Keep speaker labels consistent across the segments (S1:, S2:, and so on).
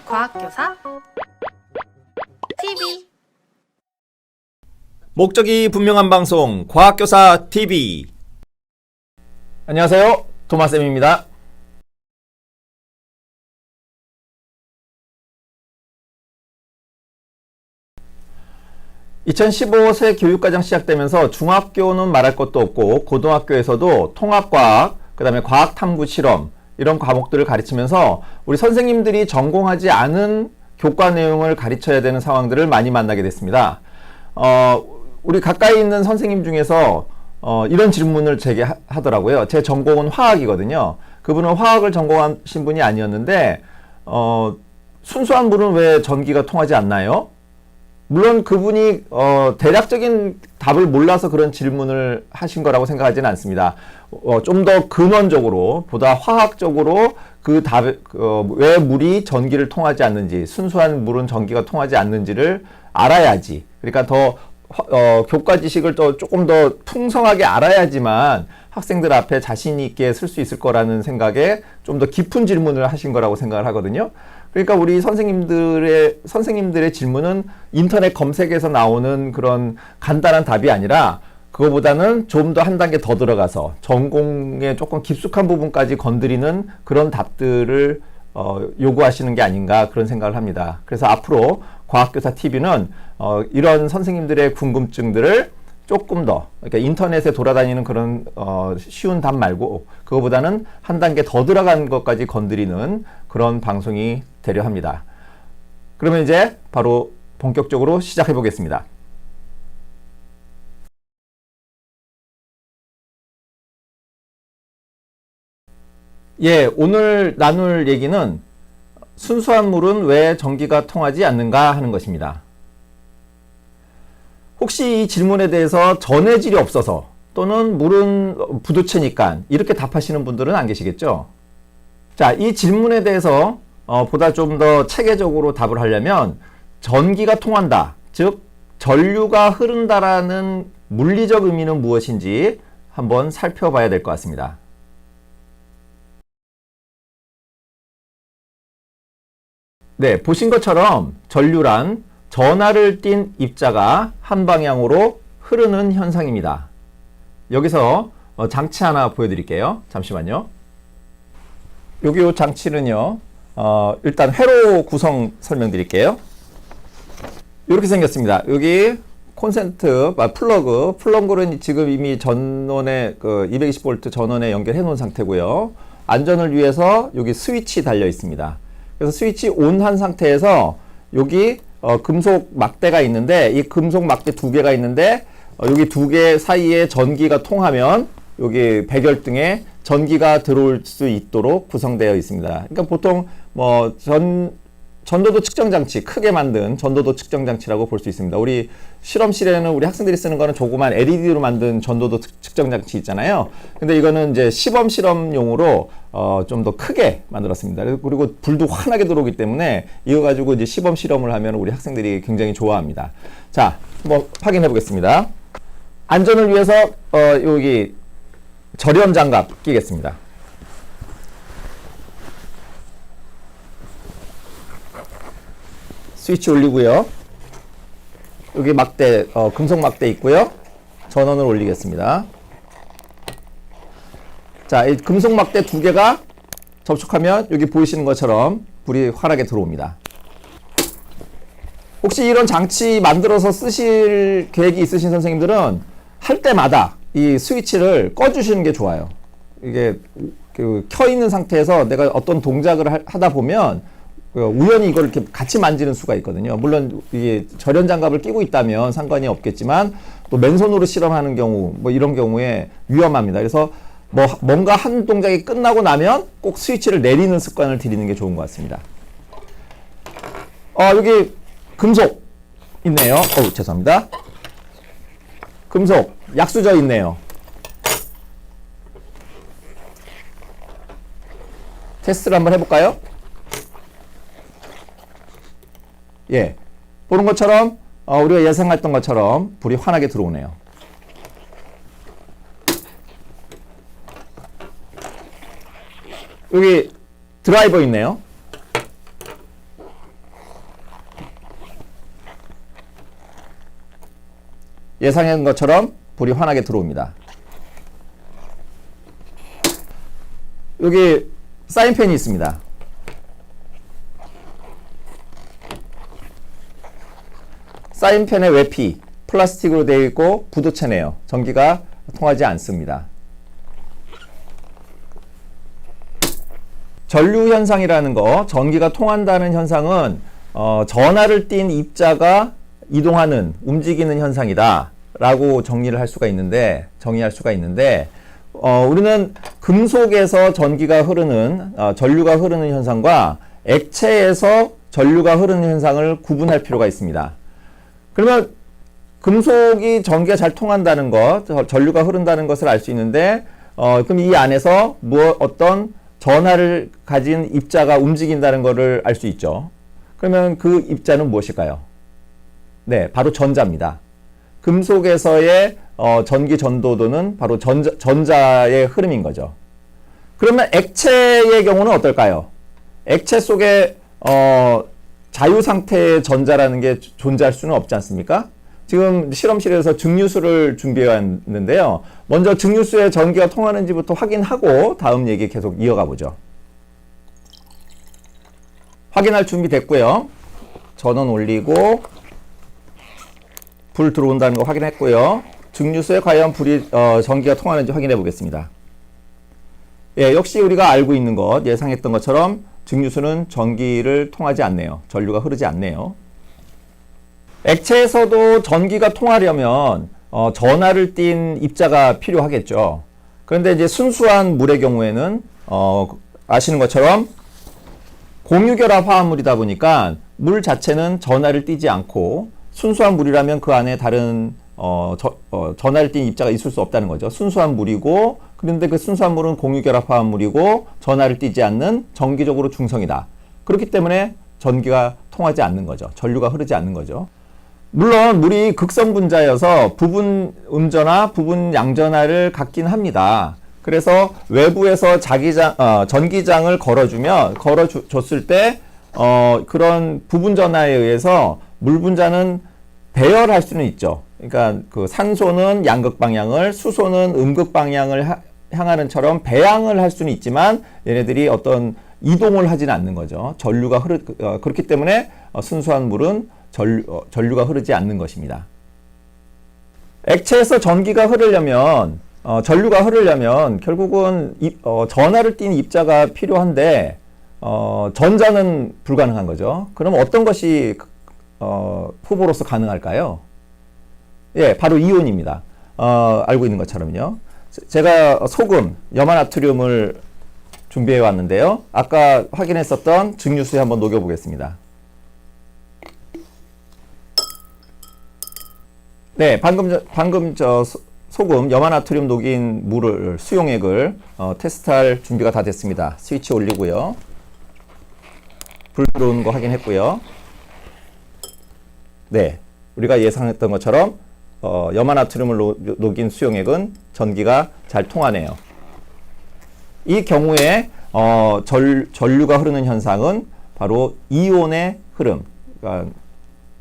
S1: 과학교사 TV.
S2: 목적이 분명한 방송 과학교사 TV. 안녕하세요, 토마쌤입니다. (2015세) 교육과정 시작되면서 중학교는 말할 것도 없고 고등학교에서도 통합과학, 그 다음에 과학탐구 실험 이런 과목들을 가르치면서 우리 선생님들이 전공하지 않은 교과 내용을 가르쳐야 되는 상황들을 많이 만나게 됐습니다. 우리 가까이 있는 선생님 중에서 이런 질문을 제게 하더라고요. 제 전공은 화학이거든요. 그분은 화학을 전공하신 분이 아니었는데 순수한 물은 왜 전기가 통하지 않나요? 물론 그분이 대략적인 답을 몰라서 그런 질문을 하신 거라고 생각하지는 않습니다. 좀 더 근원적으로, 보다 화학적으로 그 답, 왜 물이 전기를 통하지 않는지, 순수한 물은 전기가 통하지 않는지를 알아야지. 그러니까 더 교과 지식을 또 조금 더 풍성하게 알아야지만 학생들 앞에 자신 있게 쓸 수 있을 거라는 생각에 좀 더 깊은 질문을 하신 거라고 생각을 하거든요. 그러니까 우리 선생님들의 질문은 인터넷 검색에서 나오는 그런 간단한 답이 아니라 그거보다는 좀 더 한 단계 더 들어가서 전공의 조금 깊숙한 부분까지 건드리는 그런 답들을 요구하시는 게 아닌가, 그런 생각을 합니다. 그래서 앞으로 과학교사 TV는 이런 선생님들의 궁금증들을 조금 더, 그러니까 인터넷에 돌아다니는 그런 쉬운 답 말고 그거보다는 한 단계 더 들어간 것까지 건드리는 그런 방송이 되려 합니다. 그러면 이제 바로 본격적으로 시작해 보겠습니다. 예, 오늘 나눌 얘기는 순수한 물은 왜 전기가 통하지 않는가 하는 것입니다. 혹시 이 질문에 대해서 전해질이 없어서 또는 물은 부두체니까 이렇게 답하시는 분들은 안 계시겠죠? 자, 이 질문에 대해서 보다 좀 더 체계적으로 답을 하려면 전기가 통한다, 즉 전류가 흐른다라는 물리적 의미는 무엇인지 한번 살펴봐야 될 것 같습니다. 네, 보신 것처럼 전류란 전하를 띤 입자가 한 방향으로 흐르는 현상입니다. 여기서 장치 하나 보여드릴게요. 잠시만요. 여기 요 장치는요, 일단 회로 구성 설명드릴게요. 이렇게 생겼습니다. 여기 콘센트, 플러그는 지금 이미 전원에 220V 전원에 연결해 놓은 상태고요. 안전을 위해서 여기 스위치 달려 있습니다. 그래서 스위치 온 한 상태에서 여기 금속 막대가 있는데, 이 금속 막대 두 개가 있는데 여기 두 개 사이에 전기가 통하면 여기 백열등에 전기가 들어올 수 있도록 구성되어 있습니다. 그러니까 보통 뭐 전도도 측정 장치, 크게 만든 전도도 측정 장치라고 볼 수 있습니다. 우리 실험실에는 우리 학생들이 쓰는 거는 조그만 LED로 만든 전도도 측정 장치 있잖아요. 근데 이거는 이제 시범 실험용으로 좀 더 크게 만들었습니다. 그리고 불도 환하게 들어오기 때문에 이거 가지고 이제 시범 실험을 하면 우리 학생들이 굉장히 좋아합니다. 자, 한번 확인해 보겠습니다. 안전을 위해서 여기 절연 장갑 끼겠습니다. 스위치 올리고요. 여기 막대, 금속 막대 있고요. 전원을 올리겠습니다. 자, 이 금속 막대 두 개가 접촉하면 여기 보이시는 것처럼 불이 환하게 들어옵니다. 혹시 이런 장치 만들어서 쓰실 계획이 있으신 선생님들은 할 때마다 이 스위치를 꺼주시는 게 좋아요. 이게 켜 있는 상태에서 내가 어떤 동작을 하다 보면 우연히 이걸 이렇게 같이 만지는 수가 있거든요. 물론 이게 절연 장갑을 끼고 있다면 상관이 없겠지만 또 맨손으로 실험하는 경우, 뭐 이런 경우에 위험합니다. 그래서 뭔가 한 동작이 끝나고 나면 꼭 스위치를 내리는 습관을 들이는 게 좋은 것 같습니다. 여기 금속 있네요. 죄송합니다. 금속 약수저 있네요. 테스트를 한번 해볼까요? 예, 보는 것처럼 우리가 예상했던 것처럼 불이 환하게 들어오네요. 여기 드라이버 있네요. 예상한 것처럼 불이 환하게 들어옵니다. 여기 사인펜이 있습니다. 사인펜의 외피 플라스틱으로 되어 있고 부도체네요. 전기가 통하지 않습니다. 전류 현상이라는 거, 전기가 통한다는 현상은 전하를 띤 입자가 이동하는, 움직이는 현상이다 라고 정의할 수가 있는데 우리는 금속에서 전기가 흐르는, 전류가 흐르는 현상과 액체에서 전류가 흐르는 현상을 구분할 필요가 있습니다. 그러면 금속이 전기가 잘 통한다는 것, 전류가 흐른다는 것을 알 수 있는데, 그럼 이 안에서 어떤 전하를 가진 입자가 움직인다는 것을 알 수 있죠. 그러면 그 입자는 무엇일까요? 네, 바로 전자입니다. 금속에서의 전기 전도도는 바로 전자의 흐름인 거죠. 그러면 액체의 경우는 어떨까요? 액체 속에 자유 상태의 전자라는 게 존재할 수는 없지 않습니까? 지금 실험실에서 증류수를 준비해 왔는데요. 먼저 증류수에 전기가 통하는지부터 확인하고 다음 얘기 계속 이어가 보죠. 확인할 준비 됐고요. 전원 올리고 불 들어온다는 거 확인했고요. 증류수에 과연 전기가 통하는지 확인해 보겠습니다. 예, 역시 우리가 알고 있는 것, 예상했던 것처럼 증류수는 전기를 통하지 않네요. 전류가 흐르지 않네요. 액체에서도 전기가 통하려면 전하를 띤 입자가 필요하겠죠. 그런데 이제 순수한 물의 경우에는 아시는 것처럼 공유결합 화합물이다 보니까 물 자체는 전하를 띠지 않고, 순수한 물이라면 그 안에 다른 전하를 띤 입자가 있을 수 없다는 거죠. 순수한 물이고, 그런데 그 순수한 물은 공유결합 화합물이고 전하를 띠지 않는 정기적으로 중성이다. 그렇기 때문에 전기가 통하지 않는 거죠. 전류가 흐르지 않는 거죠. 물론 물이 극성분자여서 부분 음전화, 부분 양전화를 갖긴 합니다. 그래서 외부에서 전기장을 걸어줬을 때 그런 부분 전하에 의해서 물 분자는 배열할 수는 있죠. 그러니까 그 산소는 양극 방향을, 수소는 음극 방향을 향하는처럼 배양을 할 수는 있지만 얘네들이 어떤 이동을 하지는 않는 거죠. 그렇기 때문에 순수한 물은 전류가 흐르지 않는 것입니다. 액체에서 전기가 흐르려면, 전류가 흐르려면 결국은 전하를 띤 입자가 필요한데 전자는 불가능한 거죠. 그럼 어떤 것이 후보로서 가능할까요? 예, 바로 이온입니다. 알고 있는 것처럼요. 제가 소금, 염화나트륨을 준비해 왔는데요. 아까 확인했었던 증류수에 한번 녹여 보겠습니다. 네, 방금 소금, 염화나트륨 녹인 수용액을 테스트할 준비가 다 됐습니다. 스위치 올리고요. 불 들어오는 거 확인했고요. 네, 우리가 예상했던 것처럼 염화나트륨을 녹인 수용액은 전기가 잘 통하네요. 이 경우에 전류가 흐르는 현상은 바로 이온의 흐름, 그러니까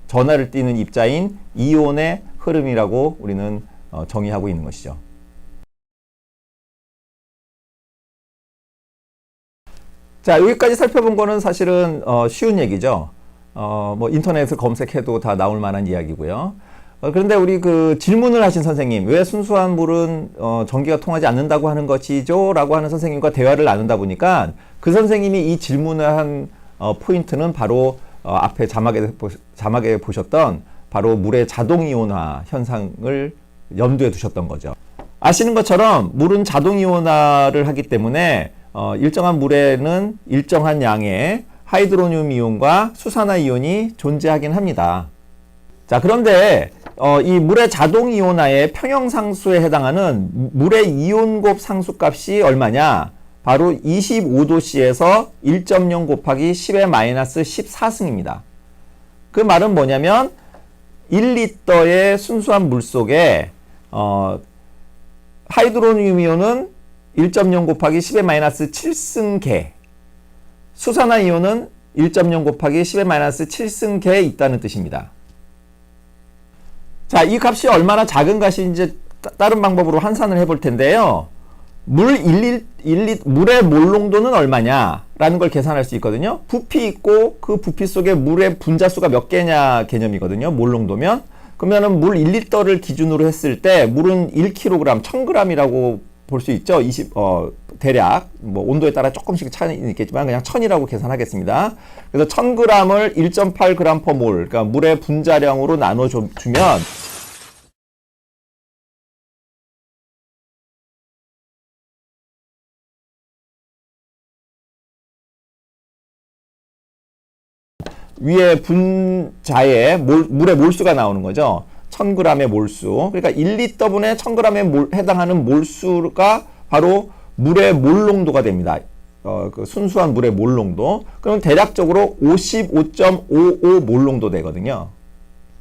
S2: 전하를 띠는 입자인 이온의 흐름이라고 우리는 정의하고 있는 것이죠. 자, 여기까지 살펴본 거는 사실은 쉬운 얘기죠. 뭐 인터넷을 검색해도 다 나올 만한 이야기고요. 그런데 우리 그 질문을 하신 선생님, 왜 순수한 물은 전기가 통하지 않는다고 하는 것이죠? 라고 하는 선생님과 대화를 나누다 보니까 그 선생님이 이 질문을 한 포인트는 바로 앞에 자막에 보셨던 바로 물의 자동이온화 현상을 염두에 두셨던 거죠. 아시는 것처럼 물은 자동이온화를 하기 때문에 일정한 물에는 일정한 양의 하이드로늄 이온과 수산화 이온이 존재하긴 합니다. 자, 그런데 이 물의 자동이온화의 평형상수에 해당하는 물의 이온곱 상수값이 얼마냐? 바로 25도씨에서 1.0 곱하기 10의 마이너스 14승입니다. 그 말은 뭐냐면 1리터의 순수한 물 속에 하이드로늄 이온은 1.0 곱하기 10의 마이너스 7승계, 수산화 이온은 1.0 곱하기 10의 마이너스 7승계에 있다는 뜻입니다. 자, 이 값이 얼마나 작은 것인지 다른 방법으로 환산을 해볼 텐데요. 물의 몰농도는 얼마냐라는 걸 계산할 수 있거든요. 부피 있고 그 부피 속에 물의 분자수가 몇 개냐 개념이거든요. 몰농도면. 그러면은 물 1리터를 기준으로 했을 때 물은 1kg, 1000g이라고 볼 수 있죠. 대략 뭐 온도에 따라 조금씩 차이는 있겠지만 그냥 1000이라고 계산하겠습니다. 그래서 1000g을 1.8g/몰, 그러니까 물의 분자량으로 나눠 주면 위에 분자에 물의 몰수가 나오는 거죠. 1000g의 몰수. 그러니까 1리터분의 1000g에 해당하는 몰수가 바로 물의 몰농도가 됩니다. 그 순수한 물의 몰농도. 그럼 대략적으로 55.55 몰농도 되거든요.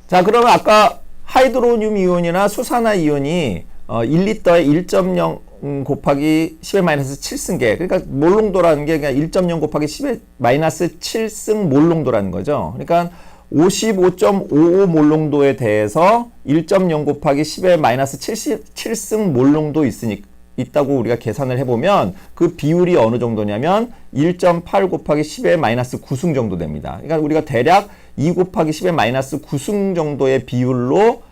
S2: 자, 그러면 아까 하이드로늄 이온이나 수산화 이온이 1리터에 1.0 곱하기 10의 -7승계. 그러니까 몰농도라는 게 그냥 1.0 곱하기 10의 -7승 몰농도라는 거죠. 그러니까 55.55 몰농도에 대해서 1.0 곱하기 10의 -77승 몰농도 있다고 우리가 계산을 해보면 그 비율이 어느 정도냐면 1.8 곱하기 10의 -9승 정도 됩니다. 그러니까 우리가 대략 2 곱하기 10의 -9승 정도의 비율로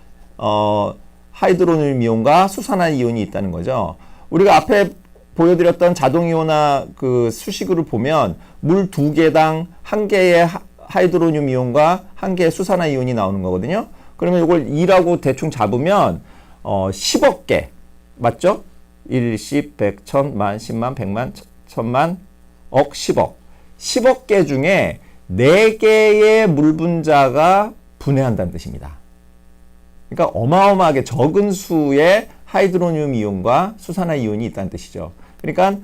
S2: 하이드로늄 이온과 수산화 이온이 있다는 거죠. 우리가 앞에 보여드렸던 자동이온화 그 수식을 보면 물 2개당 1개의 하이드로늄 이온과 1개의 수산화 이온이 나오는 거거든요. 그러면 이걸 2라고 대충 잡으면 10억 개 맞죠? 1, 10, 100, 1000만, 10만, 100만, 1000만, 억, 10억. 10억 개 중에 4개의 물 분자가 분해한다는 뜻입니다. 그러니까 어마어마하게 적은 수의 하이드로늄 이온과 수산화 이온이 있다는 뜻이죠. 그러니까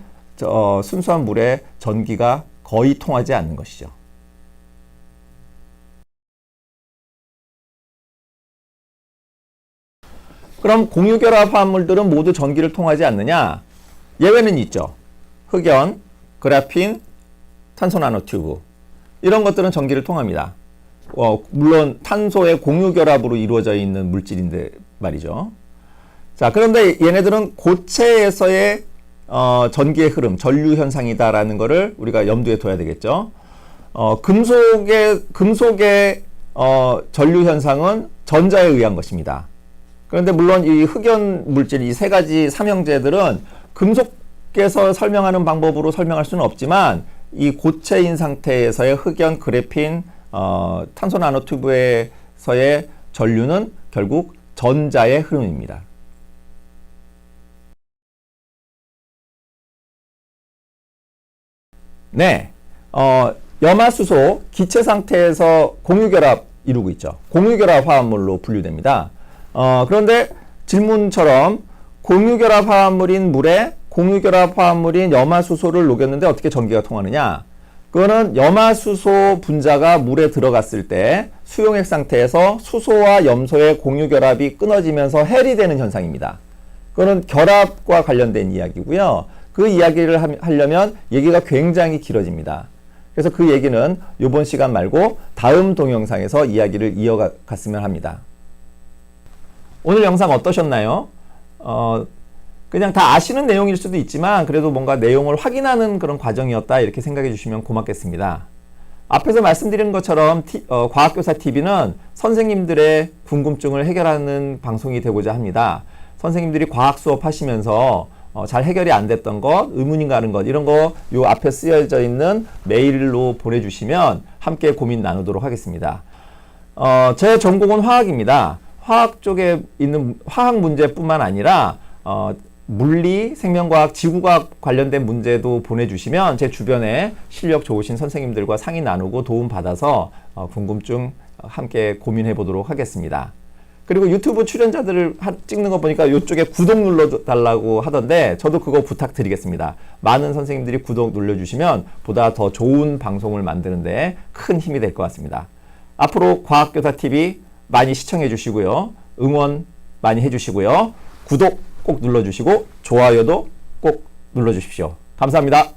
S2: 순수한 물에 전기가 거의 통하지 않는 것이죠. 그럼 공유결합 화합물들은 모두 전기를 통하지 않느냐? 예외는 있죠. 흑연, 그래핀, 탄소 나노튜브 이런 것들은 전기를 통합니다. 물론 탄소의 공유결합으로 이루어져 있는 물질인데 말이죠. 자, 그런데 얘네들은 고체에서의 전기의 흐름, 전류 현상이다라는 것을 우리가 염두에 둬야 되겠죠. 금속의 전류 현상은 전자에 의한 것입니다. 그런데 물론 이 흑연 물질, 이 세 가지 삼형제들은 금속에서 설명하는 방법으로 설명할 수는 없지만 이 고체인 상태에서의 흑연, 그래핀, 탄소 나노튜브에서의 전류는 결국 전자의 흐름입니다. 네, 염화수소 기체 상태에서 공유결합 이루고 있죠. 공유결합 화합물로 분류됩니다. 그런데 질문처럼 공유결합 화합물인 물에 공유결합 화합물인 염화수소를 녹였는데 어떻게 전기가 통하느냐? 그거는 염화수소 분자가 물에 들어갔을 때 수용액 상태에서 수소와 염소의 공유결합이 끊어지면서 해리되는 현상입니다. 그거는 결합과 관련된 이야기고요. 그 이야기를 하려면 얘기가 굉장히 길어집니다. 그래서 그 얘기는 이번 시간 말고 다음 동영상에서 이야기를 이어갔으면 합니다. 오늘 영상 어떠셨나요? 그냥 다 아시는 내용일 수도 있지만 그래도 뭔가 내용을 확인하는 그런 과정이었다 이렇게 생각해 주시면 고맙겠습니다. 앞에서 말씀드린 것처럼 과학교사 TV는 선생님들의 궁금증을 해결하는 방송이 되고자 합니다. 선생님들이 과학 수업 하시면서 잘 해결이 안 됐던 것, 의문이 가는 것 이런 거 요 앞에 쓰여져 있는 메일로 보내주시면 함께 고민 나누도록 하겠습니다. 제 전공은 화학입니다. 화학 쪽에 있는 화학 문제뿐만 아니라 물리, 생명과학, 지구과학 관련된 문제도 보내주시면 제 주변에 실력 좋으신 선생님들과 상의 나누고 도움 받아서 궁금증 함께 고민해 보도록 하겠습니다. 그리고 유튜브 출연자들을 찍는 거 보니까 이쪽에 구독 눌러달라고 하던데 저도 그거 부탁드리겠습니다. 많은 선생님들이 구독 눌러주시면 보다 더 좋은 방송을 만드는데 큰 힘이 될 것 같습니다. 앞으로 과학교사TV 많이 시청해 주시고요. 응원 많이 해주시고요. 구독 꼭 눌러주시고 좋아요도 꼭 눌러주십시오. 감사합니다.